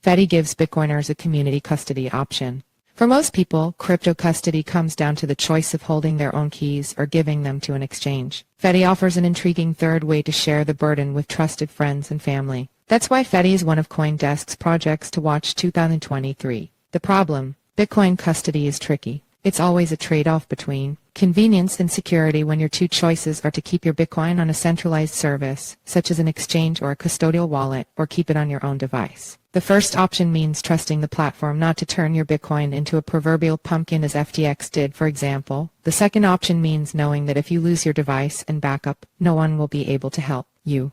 Fedi gives Bitcoiners a community custody option. For most people, crypto custody comes down to the choice of holding their own keys or giving them to an exchange. Fedi offers an intriguing third way to share the burden with trusted friends and family. That's why Fedi is one of CoinDesk's projects to watch 2023. The problem: Bitcoin custody is tricky. It's always a trade-off between convenience and security when your two choices are to keep your Bitcoin on a centralized service, such as an exchange or a custodial wallet, or keep it on your own device. The first option means trusting the platform not to turn your Bitcoin into a proverbial pumpkin as FTX did, for example. The second option means knowing that if you lose your device and backup, no one will be able to help you.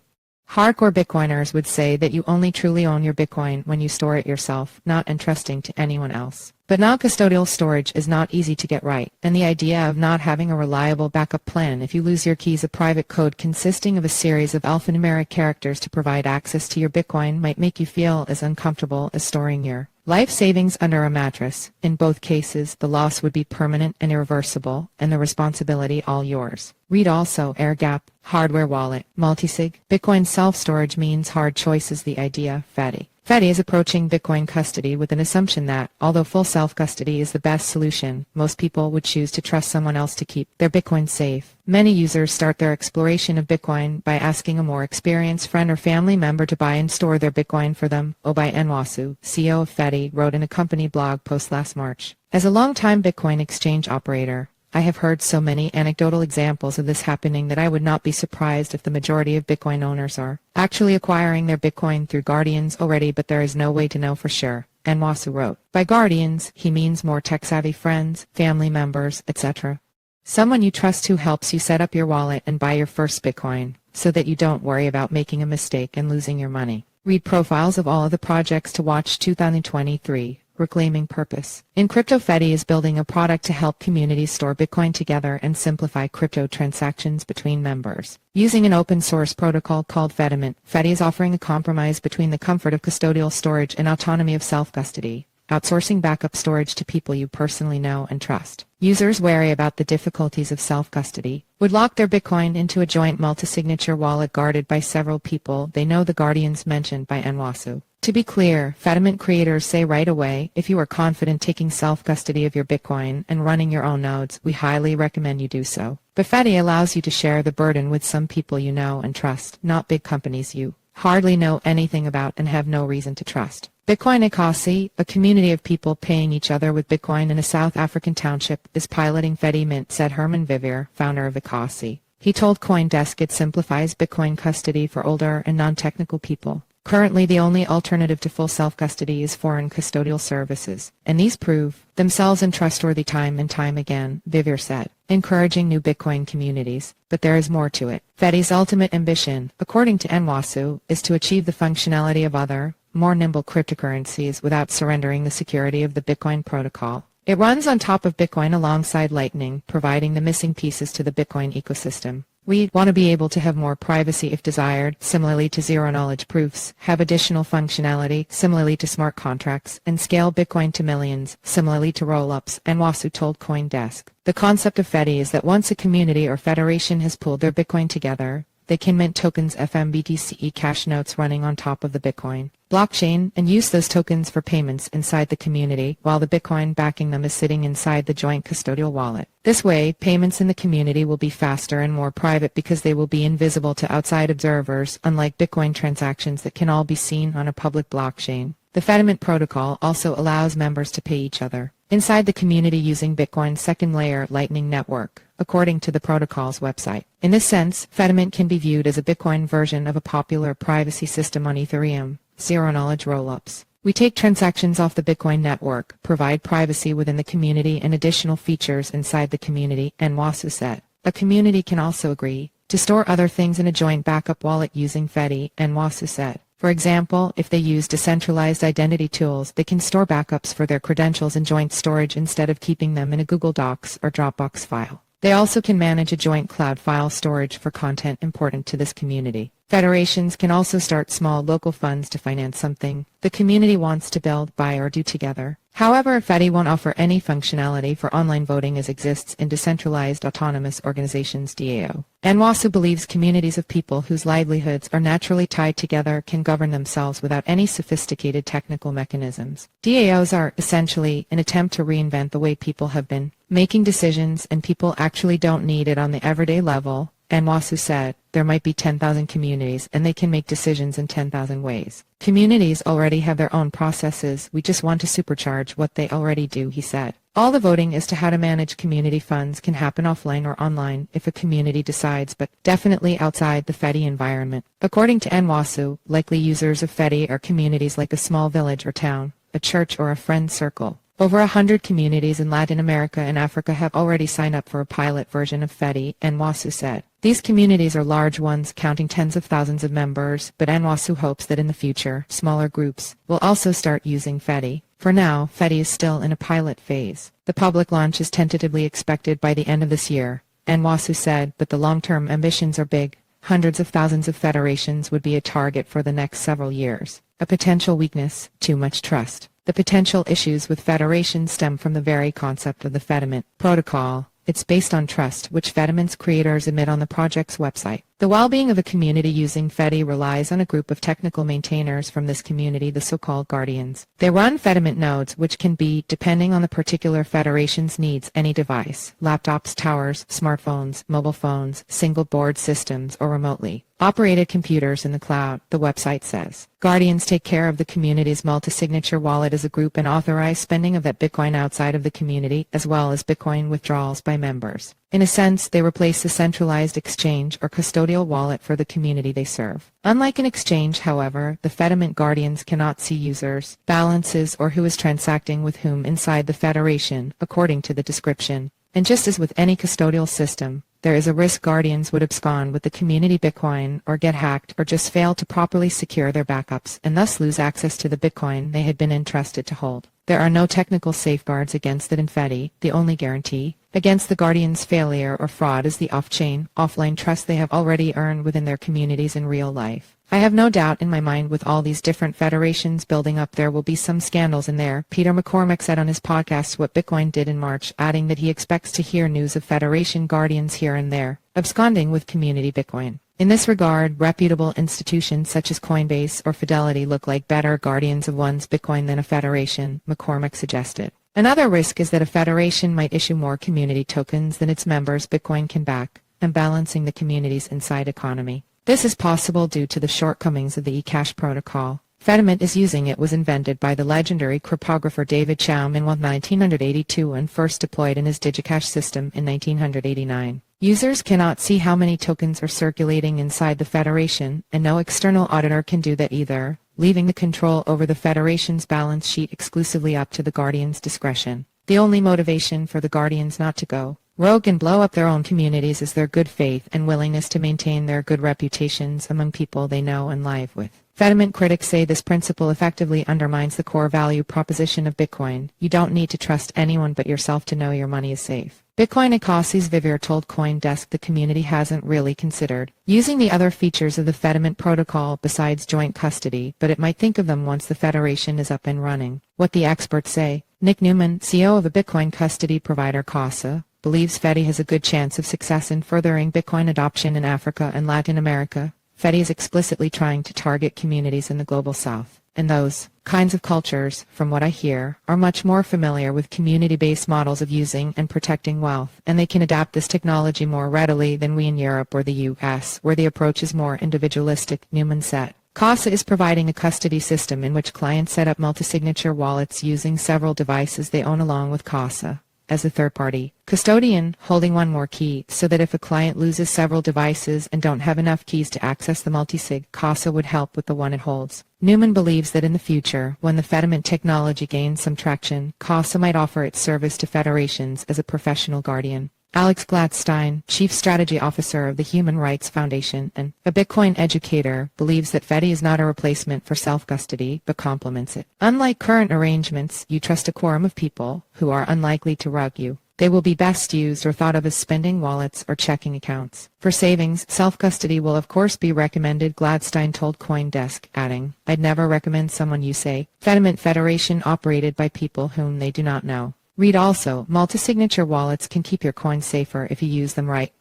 Hardcore Bitcoiners would say that you only truly own your Bitcoin when you store it yourself, not entrusting to anyone else. But non-custodial storage is not easy to get right, and the idea of not having a reliable backup plan if you lose your keys, a private code consisting of a series of alphanumeric characters to provide access to your Bitcoin, might make you feel as uncomfortable as storing your life savings under a mattress. In both cases, the loss would be permanent and irreversible, and the responsibility all yours. Read also air gap, hardware wallet, multisig. Bitcoin self-storage means hard choices. The idea, Fedi. Fedi is approaching Bitcoin custody with an assumption that, although full self-custody is the best solution, most people would choose to trust someone else to keep their Bitcoin safe. Many users start their exploration of Bitcoin by asking a more experienced friend or family member to buy and store their Bitcoin for them. Obai Enwasu, CEO of Fedi, wrote in a company blog post last March. As a long-time Bitcoin exchange operator, I have heard so many anecdotal examples of this happening that I would not be surprised if the majority of Bitcoin owners are actually acquiring their Bitcoin through guardians already, but there is no way to know for sure, Enwasu wrote. By guardians, he means more tech-savvy friends, family members, etc. Someone you trust who helps you set up your wallet and buy your first Bitcoin, so that you don't worry about making a mistake and losing your money. Read profiles of all of the projects to watch 2023. Reclaiming purpose. In crypto, Fedi is building a product to help communities store Bitcoin together and simplify crypto transactions between members. Using an open-source protocol called fedimint, Fedi is offering a compromise between the comfort of custodial storage and autonomy of self-custody, outsourcing backup storage to people you personally know and trust. Users wary about the difficulties of self-custody would lock their Bitcoin into a joint multi-signature wallet guarded by several people they know, the guardians mentioned by Enwasu. To be clear, fedimint creators say right away, if you are confident taking self-custody of your Bitcoin and running your own nodes, we highly recommend you do so. But Fedi allows you to share the burden with some people you know and trust, not big companies you hardly know anything about and have no reason to trust. Bitcoin Ekasi, a community of people paying each other with Bitcoin in a South African township, is piloting fedimint, said Herman Vivier, founder of Ekasi. He told CoinDesk it simplifies Bitcoin custody for older and non-technical people. Currently, the only alternative to full self-custody is foreign custodial services, and these prove themselves untrustworthy time and time again, Vivier said, encouraging new Bitcoin communities. But there is more to it. Fedi's ultimate ambition, according to Enwasu, is to achieve the functionality of other, more nimble cryptocurrencies without surrendering the security of the Bitcoin protocol. It runs on top of Bitcoin alongside Lightning, providing the missing pieces to the Bitcoin ecosystem. We want to be able to have more privacy if desired, similarly to zero-knowledge proofs, have additional functionality, similarly to smart contracts, and scale Bitcoin to millions, similarly to roll-ups, Enwasu told CoinDesk. The concept of Fedi is that once a community or federation has pooled their Bitcoin together, they can mint tokens, FMBTCE cash notes running on top of the Bitcoin blockchain, and use those tokens for payments inside the community, while the Bitcoin backing them is sitting inside the joint custodial wallet. This way, payments in the community will be faster and more private because they will be invisible to outside observers, unlike Bitcoin transactions that can all be seen on a public blockchain. The fedimint protocol also allows members to pay each other inside the community using Bitcoin's second layer Lightning Network, according to the protocol's website. In this sense, fedimint can be viewed as a Bitcoin version of a popular privacy system on Ethereum, zero-knowledge rollups. We take transactions off the Bitcoin network, provide privacy within the community and additional features inside the community, Enwasu said. A community can also agree to store other things in a joint backup wallet using Fedi, Enwasu said. For example, if they use decentralized identity tools, they can store backups for their credentials in joint storage instead of keeping them in a Google Docs or Dropbox file. They also can manage a joint cloud file storage for content important to this community. Federations can also start small local funds to finance something the community wants to build, buy, or do together. However, Fedi won't offer any functionality for online voting as exists in decentralized autonomous organizations DAO. Nwasu believes communities of people whose livelihoods are naturally tied together can govern themselves without any sophisticated technical mechanisms. DAOs are essentially an attempt to reinvent the way people have been making decisions, and people actually don't need it on the everyday level. Nwasu said, there might be 10,000 communities and they can make decisions in 10,000 ways. Communities already have their own processes, we just want to supercharge what they already do, he said. All the voting as to how to manage community funds can happen offline or online if a community decides, but definitely outside the Fedi environment. According to Nwasu, likely users of Fedi are communities like a small village or town, a church or a friend circle. Over 100 communities in Latin America and Africa have already signed up for a pilot version of Fedi, Nwasu said. These communities are large ones, counting tens of thousands of members, but Nwasu hopes that in the future, smaller groups will also start using Fedi. For now, Fedi is still in a pilot phase. The public launch is tentatively expected by the end of this year, Nwasu said, but the long-term ambitions are big. Hundreds of thousands of federations would be a target for the next several years. A potential weakness, too much trust. The potential issues with federations stem from the very concept of the fedimint protocol. It's based on trust, which fedimint's creators admit on the project's website. The well-being of a community using Fedi relies on a group of technical maintainers from this community, the so-called guardians. They run fedimint nodes, which can be, depending on the particular federation's needs, any device: laptops, towers, smartphones, mobile phones, single-board systems, or remotely operated computers in the cloud, the website says. Guardians take care of the community's multi-signature wallet as a group and authorize spending of that Bitcoin outside of the community, as well as Bitcoin withdrawals by members. In a sense, they replace the centralized exchange or custodial wallet for the community they serve. Unlike an exchange, however, the fedimint guardians cannot see users' balances or who is transacting with whom inside the federation, according to the description. And just as with any custodial system, there is a risk guardians would abscond with the community Bitcoin or get hacked or just fail to properly secure their backups and thus lose access to the Bitcoin they had been entrusted to hold. There are no technical safeguards against it in Fedi. The only guarantee against the guardians' failure or fraud is the off-chain, offline trust they have already earned within their communities in real life. I have no doubt in my mind with all these different federations building up there will be some scandals in there, Peter McCormack said on his podcast What Bitcoin Did in March, adding that he expects to hear news of federation guardians here and there, absconding with community Bitcoin. In this regard, reputable institutions such as Coinbase or Fidelity look like better guardians of one's Bitcoin than a federation, McCormack suggested. Another risk is that a federation might issue more community tokens than its members' Bitcoin can back, imbalancing the community's inside economy. This is possible due to the shortcomings of the eCash protocol. Fedimint is using it was invented by the legendary cryptographer David Chaum in 1982 and first deployed in his DigiCash system in 1989. Users cannot see how many tokens are circulating inside the federation, and no external auditor can do that either, leaving the control over the federation's balance sheet exclusively up to the guardian's discretion. The only motivation for the guardians not to go rogue and blow up their own communities is their good faith and willingness to maintain their good reputations among people they know and live with. Fedimint critics say this principle effectively undermines the core value proposition of Bitcoin. You don't need to trust anyone but yourself to know your money is safe. Bitcoin Ecosi's Vivir told CoinDesk the community hasn't really considered using the other features of the Fedimint protocol besides joint custody, but it might think of them once the federation is up and running. What the experts say. Nick Newman, CEO of a Bitcoin custody provider Casa, believes Fedi has a good chance of success in furthering Bitcoin adoption in Africa and Latin America. Fedi is explicitly trying to target communities in the global south, and those kinds of cultures, from what I hear, are much more familiar with community-based models of using and protecting wealth, and they can adapt this technology more readily than we in Europe or the US, where the approach is more individualistic, Newman said. Casa is providing a custody system in which clients set up multi-signature wallets using several devices they own along with Casa as a third-party custodian, holding one more key, so that if a client loses several devices and don't have enough keys to access the multi-sig, Casa would help with the one it holds. Newman believes that in the future, when the Fedimint technology gains some traction, Casa might offer its service to federations as a professional guardian. Alex Gladstein, Chief Strategy Officer of the Human Rights Foundation and a Bitcoin educator, believes that Fedi is not a replacement for self-custody, but complements it. Unlike current arrangements, you trust a quorum of people who are unlikely to rug you. They will be best used or thought of as spending wallets or checking accounts. For savings, self-custody will of course be recommended, Gladstein told CoinDesk, adding, "I'd never recommend someone use a fedimint federation operated by people whom they do not know." Read also, multi-signature wallets can keep your coins safer if you use them right.